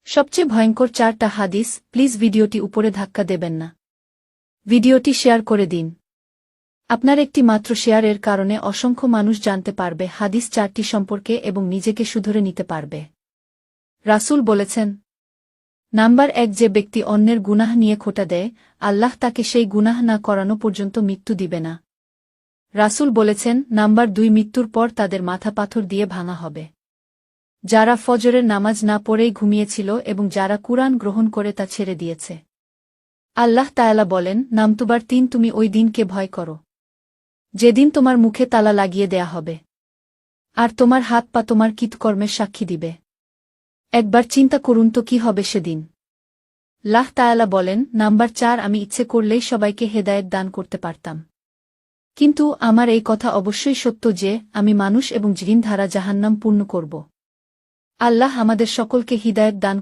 সবচেয়ে ভয়ঙ্কর 4টা হাদিস। প্লিজ ভিডিওটি উপরে ধাক্কা দেবেন না। ভিডিওটি শেয়ার করে দিন। আপনার একটি মাত্র শেয়ারের কারণে অসংখ্য মানুষ জানতে পারবে হাদিস 4টি সম্পর্কে এবং নিজেকে শুধরে নিতে পারবে। রাসূল বলেছেন, নাম্বার 1, যে ব্যক্তি অন্যের গুনাহ নিয়ে খোঁটা দেয়, আল্লাহ তাকে সেই গুনাহ না করানো পর্যন্ত মৃত্যু দিবে না। রাসূল বলেছেন, নাম্বার 2, মৃত্যুর পর তাদের মাথা পাথর দিয়ে ভাঙা হবে। যারা ফজরের নামাজ না পড়েই ঘুমিয়েছিল এবং যারা কুরআন গ্রহণ করে তা ছেড়ে দিয়েছে। আল্লাহ তাআলা বলেন, নাম্বার 3, তুমি ওই দিনকে ভয় করো যেদিন তোমার মুখে তালা লাগিয়ে দেয়া হবে আর তোমার হাত পা তোমার কৃতকর্মের সাক্ষী দিবে। একবার চিন্তা করুন তো কি হবে সেদিন। আল্লাহ তাআলা বলেন, নাম্বার 4, আমি ইচ্ছে করলেই সবাইকে হেদায়েত দান করতে পারতাম, কিন্তু আমার এই কথা অবশ্যই সত্য যে আমি মানুষ এবং জিন দ্বারা জাহান্নাম পূর্ণ করব। আল্লাহ আমাদের সকলকে হিদায়াত দান